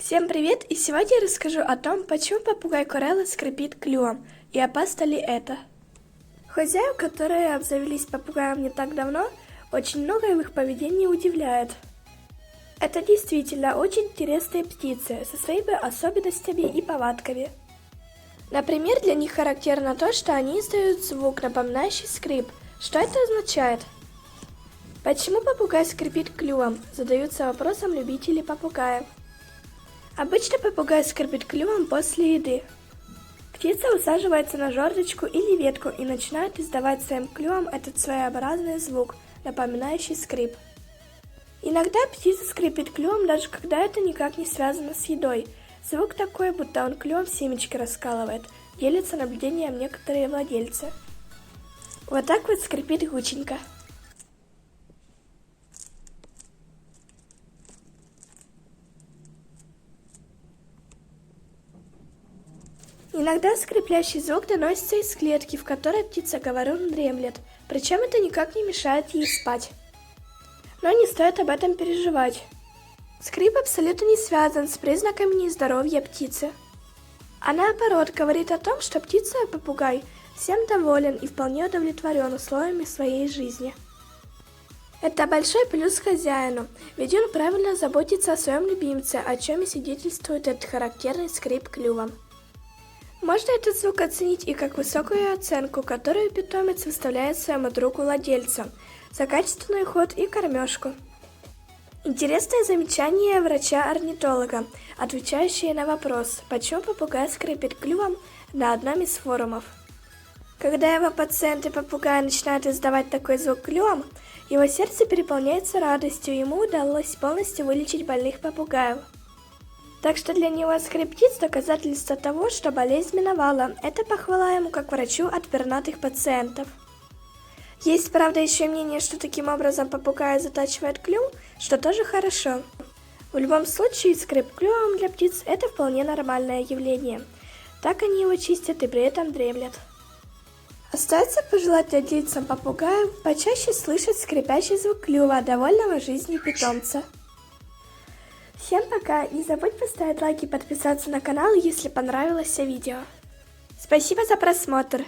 Всем привет! И сегодня я расскажу о том, почему попугай Корелла скрипит клювом, и опасно ли это. Хозяев, которые обзавелись попугаем не так давно, очень многое в их поведении удивляет. Это действительно очень интересные птицы со своими особенностями и повадками. Например, для них характерно то, что они издают звук, напоминающий скрип. Что это означает? Почему попугай скрипит клювом? Задаются вопросом любители попугаев. Обычно попугай скрипит клювом после еды. Птица усаживается на жердочку или ветку и начинает издавать своим клювом этот своеобразный звук, напоминающий скрип. Иногда птица скрипит клювом, даже когда это никак не связано с едой. Звук такой, будто он клювом семечки раскалывает, делятся наблюдением некоторые владельцы. Вот так вот скрипит гученька. Иногда скрипящий звук доносится из клетки, в которой птица-говорун дремлет, причем это никак не мешает ей спать. Но не стоит об этом переживать. Скрип абсолютно не связан с признаками нездоровья птицы. А наоборот, говорит о том, что птица-попугай всем доволен и вполне удовлетворен условиями своей жизни. Это большой плюс хозяину, ведь он правильно заботится о своем любимце, о чем и свидетельствует этот характерный скрип клювом. Можно этот звук оценить и как высокую оценку, которую питомец выставляет своему другу-владельцу за качественный уход и кормежку. Интересное замечание врача-орнитолога, отвечающее на вопрос, почему попугай скрипит клювом, на одном из форумов. Когда его пациенты попугая начинают издавать такой звук клювом, его сердце переполняется радостью, ему удалось полностью вылечить больных попугаев. Так что для него скрип птиц – доказательство того, что болезнь миновала. Это похвала ему как врачу от пернатых пациентов. Есть, правда, еще мнение, что таким образом попугай затачивает клюв, что тоже хорошо. В любом случае, скрип клювом для птиц – это вполне нормальное явление. Так они его чистят и при этом дремлят. Остается пожелать владельцам попугаев почаще слышать скрипящий звук клюва, довольного жизнью питомца. Всем пока, не забудь поставить лайк и подписаться на канал, если понравилось видео. Спасибо за просмотр.